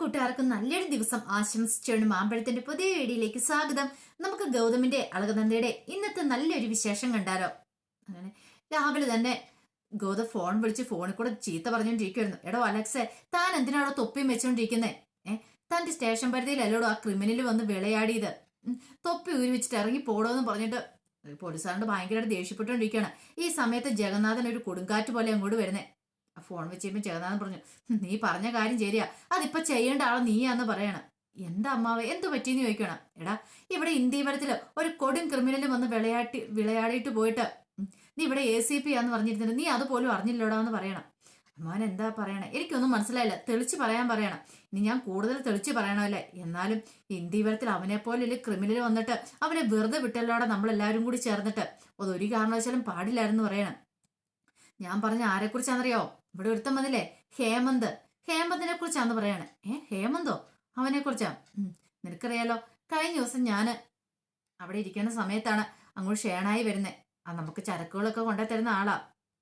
കൂട്ടുകാർക്ക് നല്ലൊരു ദിവസം ആശംസിച്ചുകൊണ്ട് മാമ്പഴത്തിന്റെ പുതിയ വീഡിയോയിലേക്ക് സ്വാഗതം. നമുക്ക് ഗൗതമിന്റെ അളകനന്ദയുടെ ഇന്നത്തെ നല്ലൊരു വിശേഷം കണ്ടാലോ. അങ്ങനെ രാവിലെ തന്നെ ഗൗതം ഫോൺ വിളിച്ച് ഫോണിൽ കൂടെ ചീത്ത പറഞ്ഞോണ്ടിരിക്കുവായിരുന്നു. എടോ അലക്സേ, താൻ എന്തിനാണോ തൊപ്പിയും വെച്ചോണ്ടിരിക്കുന്നേ? തന്റെ സ്റ്റേഷൻ പരിധിയിലല്ലോടോ ആ ക്രിമിനൽ വന്ന് വിളയാടിയത്. തൊപ്പി ഊരി വെച്ചിട്ട് ഇറങ്ങി പോടോന്ന് പറഞ്ഞിട്ട് പോലീസുകാരോട് ഭയങ്കരമായിട്ട് ദേഷ്യപ്പെട്ടുകൊണ്ടിരിക്കുകയാണ്. ഈ സമയത്ത് ജഗന്നാഥൻ ഒരു കൊടുങ്കാറ്റ് പോലെ അങ്ങോട്ട് വരുന്നേ. ഫോൺ വെച്ച് കഴിയുമ്പോൾ ജഗന്നാഥൻ പറഞ്ഞു, നീ പറഞ്ഞ കാര്യം ശരിയാ, അതിപ്പോ ചെയ്യേണ്ട ആളെ നീയാന്ന് പറയണം. എന്താ അമ്മാവേ, എന്തു പറ്റിയെന്ന് ചോദിക്കണം. എടാ, ഇവിടെ ഇന്ത്യവരത്തില് ഒരു കൊടും ക്രിമിനൽ വന്ന് വിളയാടിയിട്ട് പോയിട്ട് നീ ഇവിടെ ACP ആന്ന് പറഞ്ഞിരുന്നില്ല, നീ അതുപോലും അറിഞ്ഞില്ലോടാന്ന് പറയണം. അമ്മാവൻ എന്താ പറയണേ? എനിക്കൊന്നും മനസ്സിലായില്ല, തെളിച്ച് പറയാൻ പറയണം. ഇനി ഞാൻ കൂടുതൽ തെളിച്ച് പറയണമല്ലേ? എന്നാലും ഇന്ത്യവരത്തിൽ അവനെ പോലെ ക്രിമിനൽ വന്നിട്ട് അവനെ വെറുതെ വിട്ടല്ലോടെ നമ്മളെല്ലാവരും കൂടി ചേർന്നിട്ട് അതൊരു കാരണവശാലും പാടില്ലായിരുന്നു പറയണം. ഞാൻ പറഞ്ഞ ആരെക്കുറിച്ചാണെന്നറിയോ? ഇവിടെ ഒരുത്തം വന്നില്ലേ, ഹേമന്ത്. ഹേമന്തിനെ കുറിച്ചാന്ന് പറയാണ്. ഹേമന്തോ? അവനെ കുറിച്ചാ? നിനക്കറിയാലോ, കഴിഞ്ഞ ദിവസം ഞാന് അവിടെ ഇരിക്കുന്ന സമയത്താണ് അങ്ങോട്ട് ഷേണായി വരുന്നേ. നമുക്ക് ചരക്കുകളൊക്കെ കൊണ്ടു തരുന്ന ആളാ,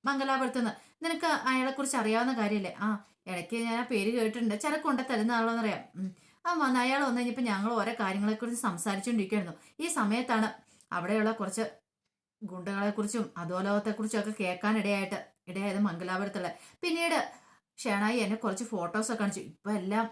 മംഗലാപുരത്തുനിന്ന്. നിനക്ക് അയാളെ കുറിച്ച് അറിയാവുന്ന കാര്യല്ലേ? ഇടയ്ക്ക് ഞാൻ ആ പേര് കേട്ടിട്ടുണ്ട്. ചരക്ക് കൊണ്ടു തരുന്ന ആളോന്നറിയാം. അയാൾ വന്നു കഴിഞ്ഞപ്പോ ഞങ്ങൾ ഓരോ കാര്യങ്ങളെക്കുറിച്ച് സംസാരിച്ചുകൊണ്ടിരിക്കുവായിരുന്നു. ഈ സമയത്താണ് അവിടെയുള്ള കുറച്ച് ഗുണ്ടകളെ കുറിച്ചും അധോലോകത്തെക്കുറിച്ചും ഒക്കെ കേൾക്കാൻ ഇടയായത് മംഗലാപുരത്തുള്ള. പിന്നീട് ഷേണായി എന്നെ കുറച്ച് ഫോട്ടോസൊക്കെ കാണിച്ചു. ഇപ്പൊ എല്ലാം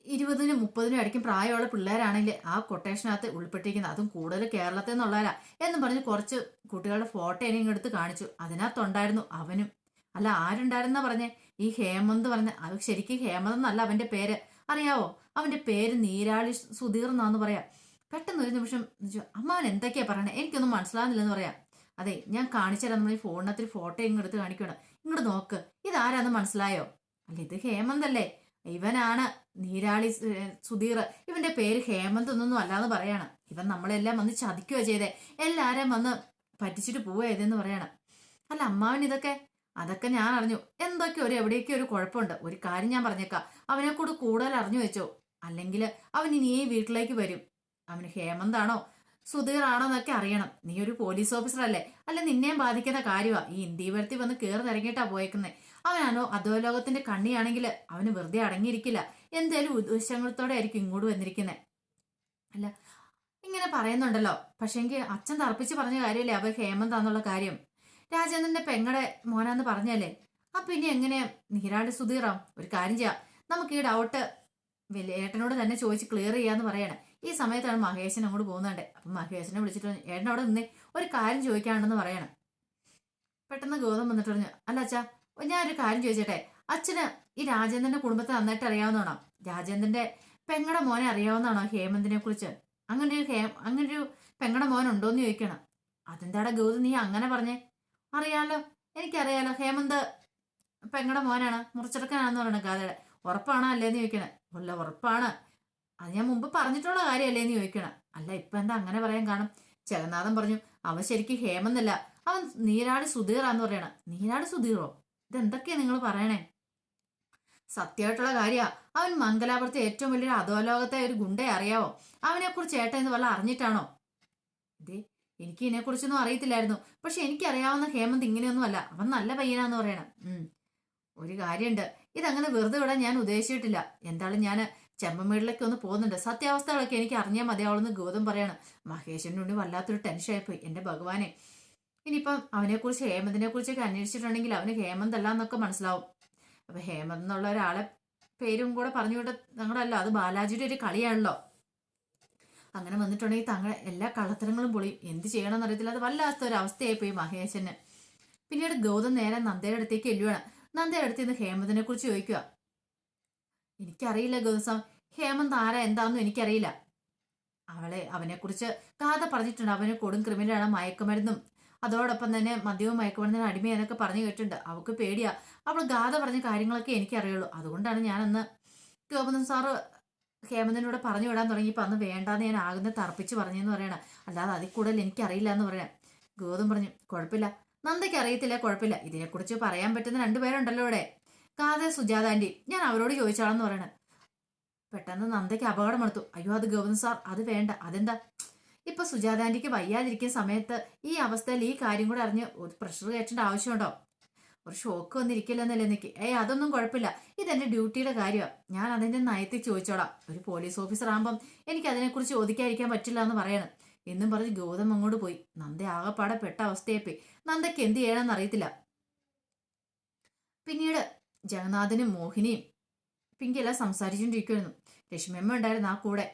20-നും 30-നും ഇടയ്ക്കും പ്രായമുള്ള പിള്ളേരാണെങ്കിൽ ആ കൊട്ടേഷനകത്ത് ഉൾപ്പെട്ടിരിക്കുന്നത്. അതും കൂടുതൽ കേരളത്തിൽ നിന്നുള്ളവരാ എന്നും പറഞ്ഞ് കുറച്ച് കുട്ടികളുടെ ഫോട്ടോ എനിക്ക് എടുത്ത് കാണിച്ചു. അതിനകത്തുണ്ടായിരുന്നു അവനും. അല്ല, ആരുണ്ടായിരുന്ന പറഞ്ഞേ? ഈ ഹേമന്ത് പറഞ്ഞ. അത് ശരിക്കും ഹേമന്ത് എന്നല്ല അവന്റെ പേര്, അറിയാവോ? അവന്റെ പേര് നീരാളി സുധീർ എന്നാന്ന് പറയാം. പെട്ടെന്ന് ഒരു നിമിഷം അമ്മാവൻ എന്തൊക്കെയാ പറയണേ, എനിക്കൊന്നും മനസ്സിലാകുന്നില്ലെന്ന് പറയാം. അതെ, ഞാൻ കാണിച്ചുതരാം. നമ്മൾ ഈ ഫോണിനകത്ത് ഫോട്ടോ ഇങ്ങെടുത്ത് കാണിക്കണം. ഇങ്ങോട്ട് നോക്ക്, ഇതാരാന്ന് മനസ്സിലായോ? അല്ല, ഇത് ഹേമന്ത് അല്ലേ? ഇവനാണ് നീരാളി സുധീർ. ഇവന്റെ പേര് ഹേമന്ത് ഒന്നൊന്നും അല്ലാന്ന് പറയാണ്. ഇവൻ നമ്മളെല്ലാം വന്ന് ചതിക്കുക ചെയ്തേ, എല്ലാരും വന്ന് പറ്റിച്ചിട്ട് പോവുക ചെയ്തെന്ന് പറയണം. അല്ല അമ്മാവൻ അതൊക്കെ ഞാൻ അറിഞ്ഞു. എന്തൊക്കെ എവിടെയൊക്കെ ഒരു കുഴപ്പമുണ്ട്. ഒരു കാര്യം ഞാൻ പറഞ്ഞേക്കാം, അവനെ കൂടെ കൂടുതൽ അറിഞ്ഞു വെച്ചോ, അല്ലെങ്കിൽ അവൻ ഇനി ഈ വീട്ടിലേക്ക് വരും. അവന് ഹേമന്താണോ സുധീർ ആണോ എന്നൊക്കെ അറിയണം. നീ ഒരു പോലീസ് ഓഫീസർ അല്ലേ? അല്ല, നിന്നെയും ബാധിക്കുന്ന കാര്യമാ. ഈ ഇന്ത്യവരത്തിൽ വന്ന് കയറി ഇറങ്ങിയിട്ടാ പോയേക്കുന്നത്. അവനാണോ അധോലോകത്തിന്റെ കണ്ണിയാണെങ്കിൽ അവന് വെറുതെ അടങ്ങിയിരിക്കില്ല. എന്തേലും ഉദ്ദേശങ്ങളത്തോടെ ആയിരിക്കും ഇങ്ങോട്ട് വന്നിരിക്കുന്നത്. അല്ല, ഇങ്ങനെ പറയുന്നുണ്ടല്ലോ, പക്ഷെങ്കിൽ അച്ഛൻ തർപ്പിച്ച് പറഞ്ഞ കാര്യമല്ലേ അവർ ഹേമന്താന്നുള്ള കാര്യം. രാജേന്ദ്രന്റെ പെങ്ങടെ മോനാന്ന് പറഞ്ഞല്ലേ? പിന്നെ എങ്ങനെയാ നീരാളി സുധീറാം? ഒരു കാര്യം ചെയ്യാം, നമുക്ക് ഈ ഡൗട്ട് ഏട്ടനോട് തന്നെ ചോദിച്ച് ക്ലിയർ ചെയ്യാന്ന് പറയണേ. ഈ സമയത്താണ് മഹേശൻ അങ്ങോട്ട് പോകുന്നുണ്ട്. അപ്പൊ മഹേശനെ വിളിച്ചിട്ട് ഏട്ടൻ അവിടെ നിന്നേ, ഒരു കാര്യം ചോദിക്കാനുണ്ടെന്ന് പറയണം. പെട്ടെന്ന് ഗൗതം വന്നിട്ട് പറഞ്ഞു, അല്ല അച്ഛാ, ഞാനൊരു കാര്യം ചോദിച്ചട്ടെ. അച്ഛന് ഈ രാജേന്ദ്രന്റെ കുടുംബത്തെ നന്നായിട്ട് അറിയാവുന്നതാണോ? രാജേന്ദ്രന്റെ പെങ്ങടെ മോനെ അറിയാവുന്നതാണോ ഹേമന്തിനെ കുറിച്ച്? അങ്ങനൊരു പെങ്ങടെ മോൻ ഉണ്ടോന്ന് ചോദിക്കണം. അതെന്താടാ ഗൗതം നീ അങ്ങനെ പറഞ്ഞേ? അറിയാലോ, എനിക്കറിയാലോ, ഹേമന്ത് പെങ്ങടെ മോനാണ്, മുറിച്ചെടുക്കാനാണെന്ന് പറയണ ഗാഥയുടെ. ഉറപ്പാണോ അല്ലേന്ന് ചോദിക്കണേ. അല്ല, ഉറപ്പാണ്. അത് ഞാൻ മുമ്പ് പറഞ്ഞിട്ടുള്ള കാര്യമല്ലേന്ന് ചോദിക്കണം. അല്ല, ഇപ്പൊ എന്താ അങ്ങനെ പറയാൻ കാണും? ജഗന്നാഥൻ പറഞ്ഞു, അവൻ ശരിക്കും ഹേമന്തല്ല, അവൻ നീരാളി സുധീറാന്ന് പറയണം. നീരാളി സുധീറോ? ഇതെന്തൊക്കെയാ നിങ്ങൾ പറയണേ? സത്യമായിട്ടുള്ള കാര്യാ. അവൻ മംഗലാപുരത്തെ ഏറ്റവും വലിയൊരു അധോലോകത്തെ ഒരു ഗുണ്ടയെ അറിയാവോ? അവനെ കുറിച്ച് ഏട്ടൻ ഇത് വല്ല അറിഞ്ഞിട്ടാണോ? ഇതേ, എനിക്ക് ഇതിനെക്കുറിച്ചൊന്നും അറിയത്തില്ലായിരുന്നു. പക്ഷെ എനിക്കറിയാവുന്ന ഹേമന്ത് ഇങ്ങനെയൊന്നും അല്ല, അവൻ നല്ല പയ്യനാന്ന് പറയണം. ഒരു കാര്യമുണ്ട്, ഇതങ്ങനെ വെറുതെ വിടാൻ ഞാൻ ഉദ്ദേശിച്ചിട്ടില്ല. എന്തായാലും ഞാൻ ചെമ്പമേടിലേക്ക് ഒന്ന് പോകുന്നുണ്ട്. സത്യാവസ്ഥകളൊക്കെ എനിക്ക് അറിഞ്ഞാൽ മതിയാവുള്ളെന്ന് ഗൗതം പറയാണ്. മഹേഷിൻ്റെ ഉള്ളിൽ വല്ലാത്തൊരു ടെൻഷനായിപ്പോയി. എൻ്റെ ഭഗവാനെ, ഇനിയിപ്പം അവനെക്കുറിച്ച് ഹേമന്തിനെ കുറിച്ചൊക്കെ അന്വേഷിച്ചിട്ടുണ്ടെങ്കിൽ അവന് ഹേമന്ത് അല്ല എന്നൊക്കെ മനസ്സിലാവും. അപ്പൊ ഹേമന്ത് എന്നുള്ള ഒരാളെ പേരും കൂടെ പറഞ്ഞു വിട്ട ഞങ്ങളല്ല, അത് ബാലാജിയുടെ ഒരു കളിയാണല്ലോ. അങ്ങനെ വന്നിട്ടുണ്ടെങ്കിൽ തങ്ങളുടെ എല്ലാ കള്ളത്തരങ്ങളും പൊളിയും. എന്ത് ചെയ്യണമെന്ന് അറിയത്തില്ല. അത് വല്ലാത്ത ഒരു അവസ്ഥയായിപ്പോയി മഹേശന്. പിന്നീട് ഗൗതം നേരെ നന്ദയുടെ അടുത്തേക്ക് എല്ലുവാണ്. നന്ദയുടെ അടുത്ത് നിന്ന് ഹേമന്തിനെ കുറിച്ച് ചോദിക്കുക. എനിക്കറിയില്ല ഗൗതം, ഹേമന്ത് ആരാ എന്താണെന്നും എനിക്കറിയില്ല. അവനെക്കുറിച്ച് ഗാഥ പറഞ്ഞിട്ടുണ്ട്. അവന് കൊടും ക്രിമിനലാണ്, മയക്കുമരുന്നും അതോടൊപ്പം തന്നെ മദ്യവും മയക്കുമരുന്നിന് അടിമയെന്നൊക്കെ പറഞ്ഞു കേട്ടിട്ടുണ്ട്. അവൾക്ക് പേടിയാ. അവൾ ഗാഥ പറഞ്ഞ കാര്യങ്ങളൊക്കെ എനിക്കറിയുള്ളൂ. അതുകൊണ്ടാണ് ഞാനന്ന് ഗോപന്ദൻ സാറ് ഹേമന്തിനോട് പറഞ്ഞു വിടാൻ തുടങ്ങിയപ്പോൾ അന്ന് വേണ്ടാന്ന് ഞാൻ ആകുന്ന തർപ്പിച്ച് പറഞ്ഞെന്ന് പറയണം. അല്ലാതെ അതിൽ കൂടുതൽ എനിക്കറിയില്ല എന്ന് പറയാം. ഗൗതം പറഞ്ഞു, കുഴപ്പമില്ല, നന്ദയ്ക്ക് അറിയത്തില്ല, കുഴപ്പമില്ല. ഇതിനെക്കുറിച്ച് പറയാൻ പറ്റുന്ന രണ്ടുപേരുണ്ടല്ലോ ഇവിടെ, ഗാഥ സുജാത ആന്റി. ഞാൻ അവരോട് ചോദിച്ചാളെന്ന് പറയണേ. പെട്ടെന്ന് നന്ദയ്ക്ക് അപകടം എടുത്തു. അയ്യോ, അത് ഗോവിന്ദൻ സാർ, അത് വേണ്ട. അതെന്താ? ഇപ്പൊ സുജാത ആന്റിക്ക് വയ്യാതിരിക്കുന്ന സമയത്ത് ഈ അവസ്ഥയിൽ ഈ കാര്യം കൂടെ അറിഞ്ഞ് ഒരു പ്രഷർ കയറ്റേണ്ട ആവശ്യമുണ്ടോ? ഒരു ഷോക്ക് വന്നിരിക്കില്ലെന്നല്ലേ നിക്ക്. അതൊന്നും കുഴപ്പമില്ല, ഇതെന്റെ ഡ്യൂട്ടിയുടെ കാര്യമാണ്, ഞാൻ അതിന്റെ നയത്തിൽ ചോദിച്ചോളാം. ഒരു പോലീസ് ഓഫീസർ ആകുമ്പം എനിക്ക് അതിനെക്കുറിച്ച് ചോദിക്കാതിരിക്കാൻ പറ്റില്ല എന്ന് പറയണം എന്നും പറഞ്ഞ് ഗൗതം അങ്ങോട്ട് പോയി. നന്ദ ആകെപ്പാടെ പെട്ട അവസ്ഥയായിപ്പോയി. നന്ദയ്ക്ക് എന്ത് ചെയ്യണമെന്ന് അറിയത്തില്ല. പിന്നീട് ജഗന്നാഥനും മോഹിനിയും പിങ്കി എല്ലാം സംസാരിച്ചുകൊണ്ടിരിക്കുമായിരുന്നു. ലക്ഷ്മിയമ്മ ഉണ്ടായിരുന്നു ആ കൂടെ.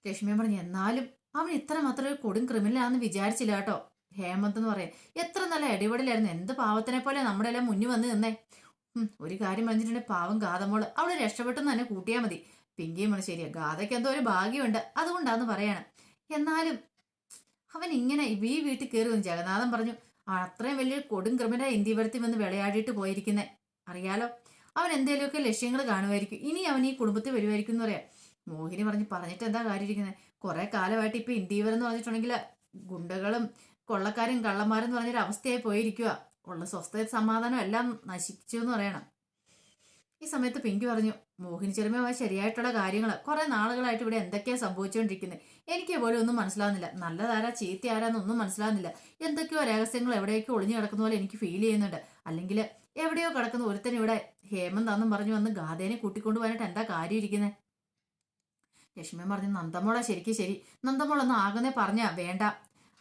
ലക്ഷ്മിയമ്മ പറഞ്ഞു, എന്നാലും അവൻ ഇത്ര മാത്രം ഒരു കൊടും ക്രിമിനലാണെന്ന് വിചാരിച്ചില്ല കേട്ടോ. ഹേമന്ത് എന്ന് പറയാം, എത്ര നല്ല അടിപൊളിയായിരുന്നു, എന്ത് പാവത്തിനെ പോലെ നമ്മുടെ എല്ലാം മുന്നിൽ വന്ന് നിന്നേ. ഒരു കാര്യം പറഞ്ഞിട്ടുണ്ടെങ്കിൽ പാവം ഗാതമോള് അവള് രക്ഷപ്പെട്ടെന്ന് തന്നെ കൂട്ടിയാൽ മതി. പിങ്കിയും പറഞ്ഞു, ശരിയാ, ഗാഥയ്ക്ക് എന്തോ ഒരു ഭാഗ്യമുണ്ട്, അതുകൊണ്ടാന്ന് പറയാണ്. എന്നാലും അവൻ ഇങ്ങനെ ഈ വീട്ടിൽ കയറി വന്നു. ജഗന്നാഥൻ പറഞ്ഞു, അത്രയും വലിയൊരു കൊടും ക്രിമിനൽ ഇന്ത്യവരത്തിൽ വന്ന് വിളയാടിയിട്ട് പോയിരിക്കുന്നേ, അറിയാലോ. അവൻ എന്തേലുമൊക്കെ ലക്ഷ്യങ്ങൾ കാണുമായിരിക്കും, ഇനി അവൻ ഈ കുടുംബത്തിൽ വരുമായിരിക്കും എന്ന് പറയാം. മോഹിനി പറഞ്ഞിട്ട് എന്താ കാര്യം ഇരിക്കുന്നത്, കുറെ കാലമായിട്ട് ഇപ്പൊ ഇന്ത്യവരം എന്ന് പറഞ്ഞിട്ടുണ്ടെങ്കിൽ ഗുണ്ടകളും കൊള്ളക്കാരും കള്ളന്മാരും എന്ന് പറഞ്ഞൊരു അവസ്ഥയായി പോയിരിക്കുക. ഉള്ള സ്വസ്ഥത സമാധാനം എല്ലാം നശിച്ചു എന്ന് പറയണം. ഈ സമയത്ത് പിങ്കി പറഞ്ഞു, മോഹിനി ചെറുമയുമായി ശരിയായിട്ടുള്ള കാര്യങ്ങൾ കുറെ നാളുകളായിട്ട് ഇവിടെ എന്തൊക്കെയാ സംഭവിച്ചുകൊണ്ടിരിക്കുന്നത്, എനിക്ക് പോലും ഒന്നും മനസ്സിലാവുന്നില്ല. നല്ലതാരാ ചീത്ത ആരാന്നൊന്നും മനസ്സിലാവുന്നില്ല. എന്തൊക്കെയോ രഹസ്യങ്ങൾ എവിടെയൊക്കെ ഒളിഞ്ഞു കിടക്കുന്ന പോലെ എനിക്ക് ഫീൽ ചെയ്യുന്നുണ്ട്. അല്ലെങ്കിൽ എവിടെയോ കിടക്കുന്ന ഒരുത്തൻ ഇവിടെ ഹേമന്താന്നും പറഞ്ഞു വന്ന് ഗാഥേനെ കൂട്ടിക്കൊണ്ടു പോകാനായിട്ട് എന്താ കാര്യം ഇരിക്കുന്നത്. ലക്ഷ്മി പറഞ്ഞു, നന്ദമോളാ ശരിക്കും ശരി. നന്ദമോളൊന്നും ആകുന്നേ പറഞ്ഞാ വേണ്ട.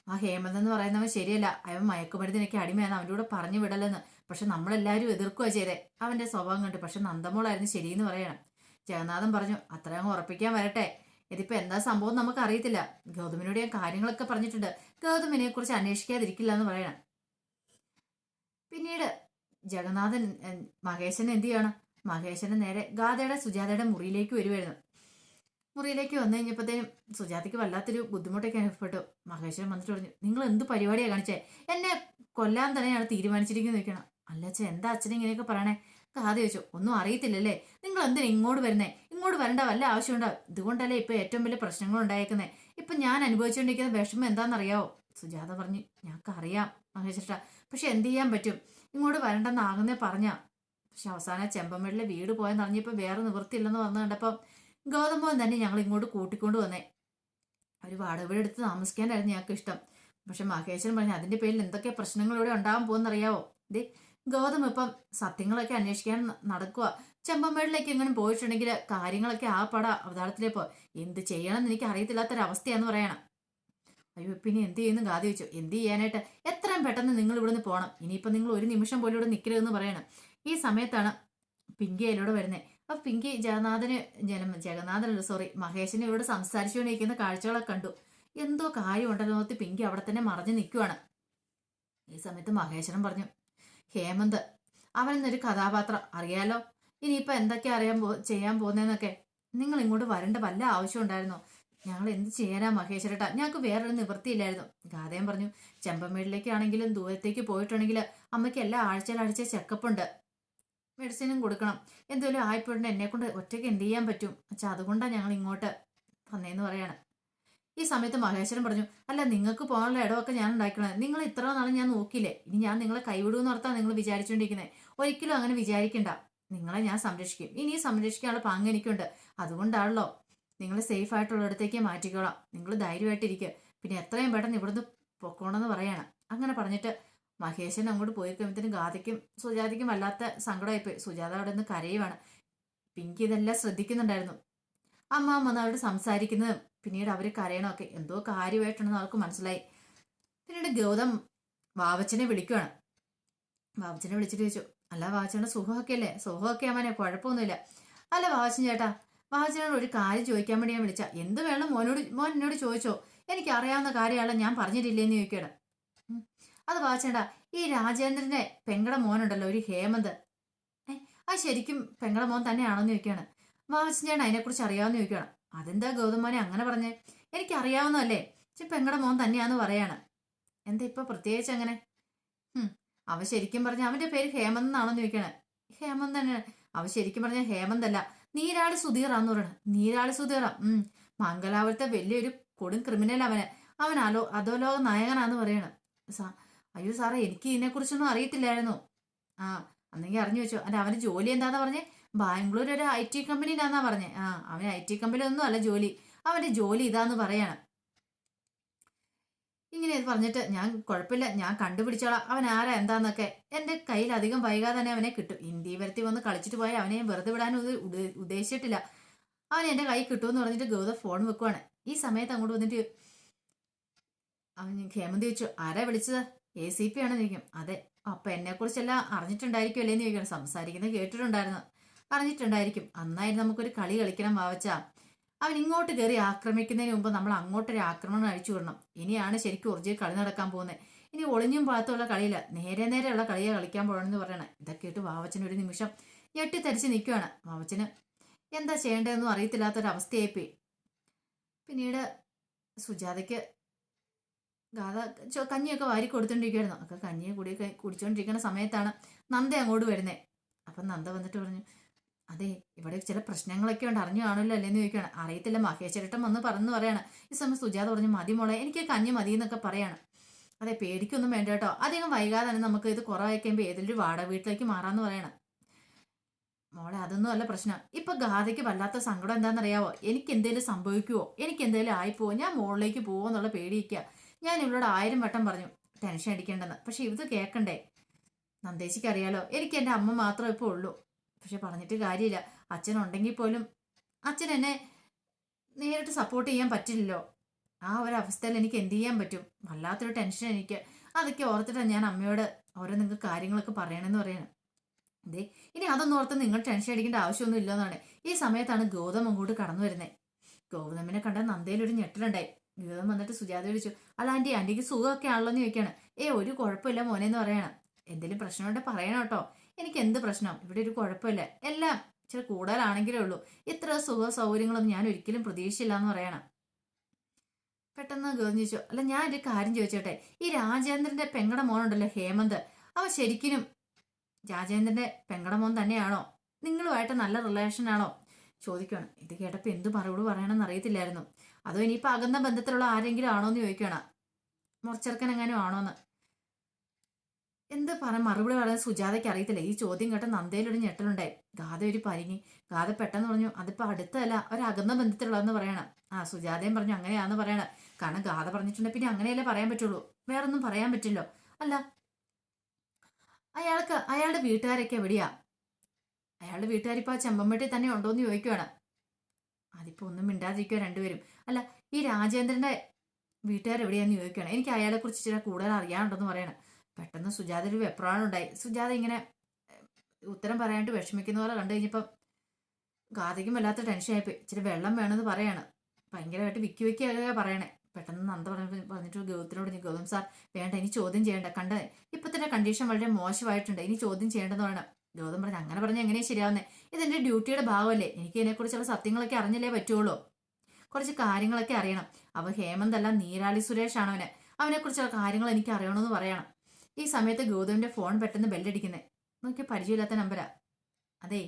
ആ ഹേമന്ത് എന്ന് പറയുന്നവൻ ശരിയല്ല, അവൻ മയക്കുമരുന്നിനൊക്കെ അടിമയാണ്, അവൻ്റെ കൂടെ പറഞ്ഞു വിടലെന്ന്. പക്ഷെ നമ്മളെല്ലാവരും എതിർക്കുക ചെയ്തേ അവന്റെ സ്വഭാവം കണ്ട്. പക്ഷെ നന്ദമോളായിരുന്നു ശരിയെന്ന് പറയണം. ജഗന്നാഥൻ പറഞ്ഞു, അത്രയും ഉറപ്പിക്കാൻ വരട്ടെ, ഇതിപ്പോ എന്താ സംഭവം നമുക്ക് അറിയത്തില്ല. ഗൗതമിനോട് ഞാൻ കാര്യങ്ങളൊക്കെ പറഞ്ഞിട്ടുണ്ട്, ഗൗതമിനെ കുറിച്ച് അന്വേഷിക്കാതിരിക്കില്ല എന്ന് പറയണം. പിന്നീട് ജഗന്നാഥൻ മഹേശൻ എന്ത് ചെയ്യണം, മഹേശന് നേരെ ഗാഥയുടെ സുജാതയുടെ മുറിയിലേക്ക് വരുമായിരുന്നു. മുറിയിലേക്ക് വന്നു കഴിഞ്ഞപ്പോഴത്തേനും സുജാതയ്ക്ക് വല്ലാത്തൊരു ബുദ്ധിമുട്ടൊക്കെ അനുഭവപ്പെട്ടു. മഹേശ്വരൻ വന്നിട്ട് പറഞ്ഞു, നിങ്ങൾ എന്ത് പരിപാടിയാണ് കാണിച്ചേ, എന്നെ കൊല്ലാൻ തന്നെയാണ് തീരുമാനിച്ചിരിക്കുന്നത് ചോദിക്കണം. അല്ല അച്ഛൻ, എന്താ അച്ഛനെ ഇങ്ങനെയൊക്കെ പറയണേ. കാതെ ചോദിച്ചു, ഒന്നും അറിയത്തില്ലല്ലേ, നിങ്ങൾ എന്തിനാ ഇങ്ങോട്ട് വരുന്നേ, ഇങ്ങോട്ട് വരേണ്ട വല്ല ആവശ്യമുണ്ടോ, ഇതുകൊണ്ടല്ലേ ഇപ്പൊ ഏറ്റവും വലിയ പ്രശ്നങ്ങൾ ഉണ്ടായേക്കുന്നത്, ഇപ്പൊ ഞാൻ അനുഭവിച്ചുകൊണ്ടിരിക്കുന്ന വിഷമം എന്താണെന്നറിയാവോ. സുജാത പറഞ്ഞു, ഞങ്ങൾക്ക് അറിയാം മഹേശ്വര, പക്ഷെ എന്ത് ചെയ്യാൻ പറ്റും, ഇങ്ങോട്ട് വരണ്ടെന്നാകുന്നേ പറഞ്ഞാ. പക്ഷെ അവസാനം ചെമ്പമ്മേടിലെ വീട് പോയെന്ന് അറിഞ്ഞപ്പോ വേറെ നിവൃത്തിയില്ലെന്ന് വന്നു കണ്ടപ്പം ഗൗതമോൻ തന്നെ ഞങ്ങൾ ഇങ്ങോട്ട് കൂട്ടിക്കൊണ്ട് വന്നേ. ഒരു വാടക വീട് എടുത്ത് താമസിക്കാനായിരുന്നു ഞങ്ങൾക്ക് ഇഷ്ടം. പക്ഷെ മഹേശ്വരൻ പറഞ്ഞു, അതിന്റെ പേരിൽ എന്തൊക്കെ പ്രശ്നങ്ങൾ ഇവിടെ ഉണ്ടാകാൻ പോകുന്നറിയാവോ. ദേ ഗൗതം ഇപ്പം സത്യങ്ങളൊക്കെ അന്വേഷിക്കാൻ നടക്കുക. ചെമ്പമ്മേടിലേക്ക് എങ്ങനെ പോയിട്ടുണ്ടെങ്കിൽ കാര്യങ്ങളൊക്കെ ആ പട അവതാളത്തിലേപ്പോ എന്ത് ചെയ്യണമെന്ന് എനിക്ക് അറിയത്തില്ലാത്തൊരവസ്ഥയാന്ന് പറയണം. അയ്യോ പിന്നെ എന്ത് ചെയ്യുന്നു ഗാദി വെച്ചു. എന്ത് ചെയ്യാനായിട്ട്, എത്രയും പെട്ടെന്ന് നിങ്ങൾ ഇവിടുന്ന് പോകണം, ഇനിയിപ്പൊ നിങ്ങൾ ഒരു നിമിഷം പോലും ഇവിടെ നിൽക്കരുതെന്ന് പറയണം. ഈ സമയത്താണ് പിങ്കി അതിലൂടെ വരുന്നത്. അപ്പൊ പിങ്കി ജഗന്നാഥനല്ല സോറി മഹേഷിനെ ഇവിടെ സംസാരിച്ചുകൊണ്ടിരിക്കുന്ന കാഴ്ചകളൊക്കെ കണ്ടു. എന്തോ കാര്യമുണ്ടല്ലോ നോത്തി പിങ്കി അവിടെ തന്നെ മറഞ്ഞു നിൽക്കുവാണ്. ഈ സമയത്ത് മഹേശ്വരൻ പറഞ്ഞു, ഹേമന്ത് അവനെന്നൊരു കഥാപാത്രം അറിയാലോ, ഇനിയിപ്പൊ എന്തൊക്കെ ചെയ്യാൻ പോകുന്നതെന്നൊക്കെ. നിങ്ങൾ ഇങ്ങോട്ട് വരേണ്ട വല്ല ആവശ്യം ഉണ്ടായിരുന്നോ, ഞങ്ങൾ എന്ത് ചെയ്യാനാ മഹേശ്വരട്ടാ, ഞങ്ങൾക്ക് വേറൊരു നിവൃത്തിയില്ലായിരുന്നു. ഗാഥയും പറഞ്ഞു, ചെമ്പമേടിലേക്കാണെങ്കിലും ദൂരത്തേക്ക് പോയിട്ടുണ്ടെങ്കിൽ അമ്മയ്ക്ക് എല്ലാ ആഴ്ച ചെക്കപ്പ് ഉണ്ട്, മെഡിസിനും കൊടുക്കണം, എന്തെങ്കിലും ആയിപ്പോയിട്ട് എന്നെ കൊണ്ട് ഒറ്റയ്ക്ക് എന്ത് ചെയ്യാൻ പറ്റും അച്ഛാ, അതുകൊണ്ടാണ് ഞങ്ങൾ ഇങ്ങോട്ട് വന്നേന്ന് പറയാണ്. ഈ സമയത്ത് മഹേശ്വരൻ പറഞ്ഞു, അല്ല നിങ്ങൾക്ക് പോകാനുള്ള ഇടമൊക്കെ ഞാൻ ഉണ്ടാക്കണേ, നിങ്ങൾ ഇത്ര നാളും ഞാൻ നോക്കിയില്ലേ, ഇനി ഞാൻ നിങ്ങളെ കൈവിടുമെന്ന് ഓർത്താണ് നിങ്ങൾ വിചാരിച്ചുകൊണ്ടിരിക്കുന്നത്. ഒരിക്കലും അങ്ങനെ വിചാരിക്കണ്ട, നിങ്ങളെ ഞാൻ സംരക്ഷിക്കും, ഇനി സംരക്ഷിക്കാനുള്ള പാങ്ങ് എനിക്കുണ്ട്, അതുകൊണ്ടാണല്ലോ നിങ്ങൾ സേഫ് ആയിട്ടുള്ളിടത്തേക്ക് മാറ്റിക്കോളാം, നിങ്ങൾ ധൈര്യമായിട്ടിരിക്കുക, പിന്നെ എത്രയും പെട്ടെന്ന് ഇവിടുന്ന് പൊക്കോണമെന്ന് പറയാണ്. അങ്ങനെ പറഞ്ഞിട്ട് മഹേശൻ അങ്ങോട്ട് പോയി കഴിയുമ്പോഴത്തേനും ഗാഥയ്ക്കും സുജാതയ്ക്കും വല്ലാത്ത സങ്കടമായിപ്പോയി. സുജാത അവിടെ നിന്ന് കരയുവാണ്. പിങ്കി ഇതെല്ലാം ശ്രദ്ധിക്കുന്നുണ്ടായിരുന്നു. അമ്മ വന്ന് അവരോട് സംസാരിക്കുന്നതും പിന്നീട് അവർ കരയണമൊക്കെ എന്തോ കാര്യമായിട്ടുണ്ടെന്ന് അവർക്ക് മനസ്സിലായി. പിന്നീട് ഗൗതം വാവച്ചനെ വിളിക്കുവാണ്. വാവച്ചനെ വിളിച്ചിട്ട് ചോദിച്ചു, അല്ല വാവച്ചന്റെ സുഖമൊക്കെ അല്ലേ. സുഖമൊക്കെ അമ്മനെ, കുഴപ്പമൊന്നുമില്ല. അല്ല വാവച്ചൻ ചേട്ടാ, വാവച്ചനോട് ഒരു കാര്യം ചോദിക്കാൻ വേണ്ടി ഞാൻ വിളിച്ച. എന്ത് വേണം മോൻ എന്നോട് ചോദിച്ചോ, എനിക്ക് അറിയാവുന്ന കാര്യമാണല്ലോ, ഞാൻ പറഞ്ഞിട്ടില്ലേന്ന് ചോദിക്കണം. അത് വാവച്ചേട്ടാ, ഈ രാജേന്ദ്രന്റെ പെങ്ങടെ മോനുണ്ടല്ലോ ഒരു ഹേമന്ത്, അത് ശരിക്കും പെങ്ങടെ മോൻ തന്നെയാണോന്ന് ചോദിക്കുകയാണ്. വാവച്ചൻ ചേട്ടൻ അതിനെക്കുറിച്ച് അറിയാമെന്ന് ചോദിക്കുകയാണ്. അതെന്താ ഗൗതമോനെ അങ്ങനെ പറഞ്ഞേ, എനിക്ക് അറിയാവുന്നതല്ലേ, പെങ്ങടെ മോൻ തന്നെയാന്ന് പറയാണ്. എന്താ ഇപ്പൊ പ്രത്യേകിച്ച് അങ്ങനെ. അവൻ ശരിക്കും പറഞ്ഞ അവന്റെ പേര് ഹേമന്ത് എന്നാണെന്ന് ചോദിക്കണേ. ഹേമന്ത് തന്നെയാണ്. അവൻ ശരിക്കും പറഞ്ഞ ഹേമന്ത് അല്ല, നീരാളി സുധീറാന്ന് പറയണ. നീരാളി സുധീറ മംഗലാപുരത്തെ വലിയൊരു കൊടും ക്രിമിനൽ അവൻ അധോലോക നായകനാന്ന് പറയണ. അയ്യോ സാറേ, എനിക്ക് ഇതിനെക്കുറിച്ചൊന്നും അറിയത്തില്ലായിരുന്നു. ആ അന്നെങ്കിൽ അറിഞ്ഞു വെച്ചോ. അല്ല അവന്റെ ജോലി എന്താന്നാ പറഞ്ഞേ, ബാംഗ്ലൂർ ഒരു IT കമ്പനിയിലാന്നാ പറഞ്ഞേ. അവന് IT കമ്പനിയിലൊന്നും അല്ല ജോലി, അവന്റെ ജോലി ഇതാന്ന് പറയാണ്. ഇങ്ങനെ ഇത് പറഞ്ഞിട്ട് ഞാൻ കുഴപ്പമില്ല, ഞാൻ കണ്ടുപിടിച്ചോളാം അവൻ ആരാ എന്താന്നൊക്കെ. എൻ്റെ കയ്യിൽ അധികം വൈകാതെ തന്നെ അവനെ കിട്ടും. ഇന്ത്യ വരത്തി വന്ന് കളിച്ചിട്ട് പോയാൽ അവനെ ഞാൻ വെറുതെ വിടാനും ഉദ്ദേശിച്ചിട്ടില്ല. അവൻ എൻ്റെ കൈ കിട്ടുമെന്ന് പറഞ്ഞിട്ട് ഗൗതം ഫോൺ വെക്കുവാണ്. ഈ സമയത്ത് അങ്ങോട്ട് വന്നിട്ട് അവൻ ഹേമന്ത് ചോദിച്ചു, ആരാ വിളിച്ചത്? ACP ആണെന്ന് ചോദിക്കും. അതെ. അപ്പൊ എന്നെ കുറിച്ചെല്ലാം അറിഞ്ഞിട്ടുണ്ടായിരിക്കും അല്ലേന്ന് ചോദിക്കണം. സംസാരിക്കുന്നത് കേട്ടിട്ടുണ്ടായിരുന്നു. അറിഞ്ഞിട്ടുണ്ടായിരിക്കും. അന്നായിരുന്നു നമുക്കൊരു കളി കളിക്കണം വാവച്ച. അവൻ ഇങ്ങോട്ട് കയറി ആക്രമിക്കുന്നതിന് മുമ്പ് നമ്മൾ അങ്ങോട്ടൊരു ആക്രമണം അഴിച്ചു വിടണം. ഇനിയാണ് ശരിക്കും ഒറിജിനൽ കളി നടക്കാൻ പോകുന്നത്. ഇനി ഒളിഞ്ഞും പാത്തുള്ള കളിയില്ല, നേരെ നേരെയുള്ള കളിയാണ് കളിക്കാൻ പോകണമെന്ന് പറയണേ. ഇതൊക്കെ ഇട്ട് വാവച്ചന് ഒരു നിമിഷം ഞെട്ടിത്തരിച്ച് നിൽക്കുവാണ്. വാവച്ചന് എന്താ ചെയ്യേണ്ടതെന്നും അറിയത്തില്ലാത്തൊരവസ്ഥയായിപ്പോയി. പിന്നീട് സുജാതയ്ക്ക് ഗാഥ കഞ്ഞിയൊക്കെ വാരി കൊടുത്തോണ്ടിരിക്കുവായിരുന്നു. ഒക്കെ കഞ്ഞിയെ കുടിച്ചോണ്ടിരിക്കുന്ന സമയത്താണ് നന്ദ അങ്ങോട്ട് വരുന്നേ. അപ്പം നന്ദ വന്നിട്ട് പറഞ്ഞു, അതെ ഇവിടെ ചില പ്രശ്നങ്ങളൊക്കെ ഉണ്ട്, അറിഞ്ഞു കാണുമല്ലോ അല്ലേന്ന് ചോദിക്കുകയാണ്. അറിയത്തില്ല, മഹേശ്വരട്ടൻ വന്ന് പറഞ്ഞു പറയാണ്. ഈ സമയം സുജാത പറഞ്ഞു, മതി മോളെ, എനിക്ക് കഞ്ഞി മതി എന്നൊക്കെ പറയാണ്. അതെ പേടിക്കൊന്നും വേണ്ട കേട്ടോ, അധികം വൈകാതെ തന്നെ നമുക്ക് ഇത് കുറവായി കഴിയുമ്പോൾ ഏതൊരു വാടക വീട്ടിലേക്ക് മാറാന്ന് പറയണം. മോളെ അതൊന്നും അല്ല പ്രശ്നം. ഇപ്പൊ ഗാഥയ്ക്ക് വല്ലാത്ത സങ്കടം എന്താണെന്നറിയാവോ? എനിക്ക് എന്തേലും സംഭവിക്കുവോ, എനിക്ക് എന്തേലും ആയിപ്പോവോ, ഞാൻ മുകളിലേക്ക് പോവോ എന്നുള്ള പേടിയിക്കുക. ഞാൻ ഇവളോട് 1000 വട്ടം പറഞ്ഞു ടെൻഷൻ അടിക്കേണ്ടെന്ന്. പക്ഷെ ഇത് കേൾക്കണ്ടേ? നന്ദേച്ചിക്ക് അറിയാലോ എനിക്ക് എൻ്റെ അമ്മ മാത്രമേ ഇപ്പോൾ ഉള്ളൂ. പക്ഷെ പറഞ്ഞിട്ട് കാര്യമില്ല, അച്ഛനുണ്ടെങ്കിൽ പോലും അച്ഛൻ എന്നെ നേരിട്ട് സപ്പോർട്ട് ചെയ്യാൻ പറ്റില്ലല്ലോ. ആ ഒരു അവസ്ഥയിൽ എനിക്ക് എന്ത് ചെയ്യാൻ പറ്റും? വല്ലാത്തൊരു ടെൻഷൻ എനിക്ക്. അതൊക്കെ ഓർത്തിട്ടാണ് ഞാൻ അമ്മയോട് ഓരോ നിങ്ങൾക്ക് കാര്യങ്ങളൊക്കെ പറയണമെന്ന് പറയണം. അതെ ഇനി അതൊന്നും ഓർത്ത് നിങ്ങൾ ടെൻഷൻ അടിക്കേണ്ട ആവശ്യമൊന്നും ഇല്ലെന്നാണ്. ഈ സമയത്താണ് ഗൗതം അങ്ങോട്ട് കടന്നു വരുന്നത്. ഗൗതമിനെ കണ്ട നന്ദയിലൊരു ഞെട്ടലുണ്ടായി. ഗൗതം വന്നിട്ട് സുജാത വിളിച്ചു, അല്ല ആന്റിക്ക് സുഖമൊക്കെ ആണല്ലോ എന്ന് ചോദിക്കാണ്. ഒരു കുഴപ്പമില്ല മോനെ എന്ന് പറയണം. എന്തെങ്കിലും പ്രശ്നമുണ്ടെ പറയണം കേട്ടോ. എനിക്ക് എന്ത് പ്രശ്നം, ഇവിടെ ഒരു കുഴപ്പമില്ല, എല്ലാം ഇച്ചിരി കൂടുതലാണെങ്കിലേ ഉള്ളൂ. ഇത്ര സുഖ സൗകര്യങ്ങളൊന്നും ഞാൻ ഒരിക്കലും പ്രതീക്ഷിച്ചില്ല എന്ന് പറയണം. പെട്ടെന്ന് ഗൗതം ചോദിച്ചു, അല്ല ഞാൻ ഒരു കാര്യം ചോദിച്ചോട്ടെ, ഈ രാജേന്ദ്രന്റെ പെങ്ങടെ മോനുണ്ടല്ലോ ഹേമന്ത്, അവൻ ശരിക്കും രാജേന്ദ്രന്റെ പെങ്ങടെ മോൻ തന്നെയാണോ? നിങ്ങളുമായിട്ട് നല്ല റിലേഷൻ ആണോ ചോദിക്കുകയാണ്. ഇത് കേട്ടപ്പോൾ എന്ത് മറുപടി പറയണമെന്ന് അറിയത്തില്ലായിരുന്നു. അതോ ഇനിയിപ്പോൾ അകന്ന ബന്ധത്തിലുള്ള ആരെങ്കിലും ആണോ എന്ന് ചോദിക്കുകയാണ്. മുറച്ചെറുക്കൻ എങ്ങാനും ആണോന്ന്. എന്ത് മറുപടി പറയുന്നത് സുജാതയ്ക്ക് അറിയത്തില്ല. ഈ ചോദ്യം കേട്ട നന്ദയിലൊരു ഞെട്ടലുണ്ടായി. ഗാഥ ഒരു പരിങ്ങി. ഗാഥ പെട്ടെന്ന് പറഞ്ഞു, അതിപ്പോ അടുത്തല്ല, ഒരകന്ന ബന്ധത്തിലുള്ളതെന്ന് പറയണം. സുജാതയും പറഞ്ഞു അങ്ങനെയാന്ന് പറയണം. കാരണം ഗാഥ പറഞ്ഞിട്ടുണ്ടെങ്കിൽ പിന്നെ അങ്ങനെയല്ലേ പറയാൻ പറ്റുള്ളൂ, വേറൊന്നും പറയാൻ പറ്റില്ലോ. അല്ല അയാളുടെ വീട്ടുകാരൊക്കെ എവിടെയാ? അയാളുടെ വീട്ടുകാരിപ്പോ ആ ചെമ്പമ്പട്ടി തന്നെ ഉണ്ടോന്ന് ചോദിക്കുവാണ്. അതിപ്പോ ഒന്നും മിണ്ടാതിരിക്കുക രണ്ടുപേരും. അല്ല ഈ രാജേന്ദ്രന്റെ വീട്ടുകാരെവിടെയാന്ന് ചോദിക്കുകയാണ്. എനിക്ക് അയാളെ കുറിച്ച് ചില കൂടുതൽ അറിയാനുണ്ടെന്ന് പറയണം. പെട്ടെന്ന് സുജാത ഒരു വെപ്രാണുണ്ടായി. സുജാത ഇങ്ങനെ ഉത്തരം പറയാനായിട്ട് വിഷമിക്കുന്ന പോലെ കണ്ടു കഴിഞ്ഞപ്പം ഗാഥയ്ക്കും വല്ലാത്ത ടെൻഷനായിപ്പോയി. ഇച്ചിരി വെള്ളം വേണമെന്ന് പറയാണ്. ഭയങ്കരമായിട്ട് വിക്കി പറയണേ. പെട്ടെന്ന് നന്ദ പറഞ്ഞിട്ട് ഗൗതത്തിനോട്, ഗൗതം സാർ വേണ്ട, ഇനി ചോദ്യം ചെയ്യേണ്ട, ഇപ്പൊ തന്നെ കണ്ടീഷൻ വളരെ മോശമായിട്ടുണ്ട്, ഇനി ചോദ്യം ചെയ്യേണ്ടെന്ന് പറയണം. ഗൗതം പറഞ്ഞു, അങ്ങനെ പറഞ്ഞാൽ എങ്ങനെയാ ശരിയാവുന്നേ? ഇതെന്റെ ഡ്യൂട്ടിയുടെ ഭാഗമല്ലേ, എനിക്ക് ഇതിനെക്കുറിച്ചുള്ള സത്യങ്ങളൊക്കെ അറിഞ്ഞല്ലേ പറ്റുള്ളൂ, കുറച്ച് കാര്യങ്ങളൊക്കെ അറിയണം. ഹേമന്ത് അല്ല, നീരാളി സുരേഷ് ആണ് അവനെക്കുറിച്ചുള്ള കാര്യങ്ങൾ എനിക്ക് അറിയണമെന്ന് പറയണം. ഈ സമയത്ത് ഗൗതമിന്റെ ഫോൺ പെട്ടെന്ന് ബെല്ലടിക്കുന്നേ. നോക്കി പരിചയമില്ലാത്ത നമ്പരാ. അതെ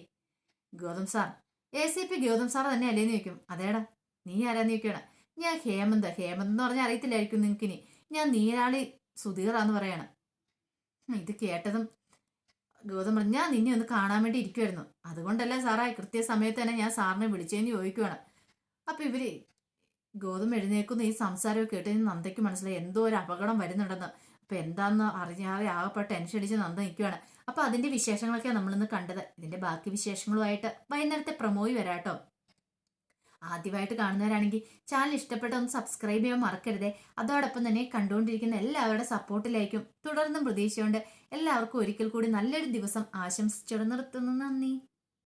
Gautham sir, ACP Gautham sir തന്നെ അല്ലേന്ന് ചോദിക്കും. അതേടാ, നീ ആരാന്ന് ചോദിക്കുകയാണ്. ഞാൻ ഹേമന്ത് എന്ന് പറഞ്ഞാൽ അറിയത്തില്ലായിരിക്കും നിനക്കിനി. ഞാൻ നീരാളി സുധീറാന്ന് പറയാണ്. ഇത് കേട്ടതും ഗൗതം പറഞ്ഞു, ഞാൻ നിന്നെ ഒന്ന് കാണാൻ വേണ്ടി ഇരിക്കുമായിരുന്നു, അതുകൊണ്ടല്ലേ സാറേ കൃത്യസമയത്ത് തന്നെ ഞാൻ സാറിനെ വിളിച്ചതെന്ന് ചോദിക്കുവാണ്. അപ്പൊ ഇവര് ഗൗതം എഴുന്നേക്കുന്ന ഈ സംസാരമൊക്കെ കേട്ട് നന്ദയ്ക്ക് മനസ്സിലായി എന്തോ ഒരു അപകടം വരുന്നുണ്ടെന്ന്. അപ്പൊ എന്താന്ന് അറിയാതെ ആകെപ്പെട്ട ടെൻഷൻ അടിച്ച് നന്ദ നിൽക്കുവാണ്. അപ്പൊ അതിന്റെ വിശേഷങ്ങളൊക്കെയാണ് നമ്മളിന്ന് കണ്ടത്. ഇതിന്റെ ബാക്കി വിശേഷങ്ങളുമായിട്ട് വൈകുന്നേരത്തെ പ്രൊമോയി വരാട്ടോ. ആദ്യമായിട്ട് കാണുന്നവരാണെങ്കിൽ ചാനൽ ഇഷ്ടപ്പെട്ട ഒന്ന് സബ്സ്ക്രൈബ് ചെയ്യാൻ മറക്കരുതേ. അതോടൊപ്പം തന്നെ കണ്ടുകൊണ്ടിരിക്കുന്ന എല്ലാവരുടെ സപ്പോർട്ടിലേക്കും തുടർന്നും പ്രതീക്ഷയുണ്ട്. എല്ലാവർക്കും ഒരിക്കൽ കൂടി നല്ലൊരു ദിവസം ആശംസിച്ചു നിർത്തുന്നു. നന്ദി.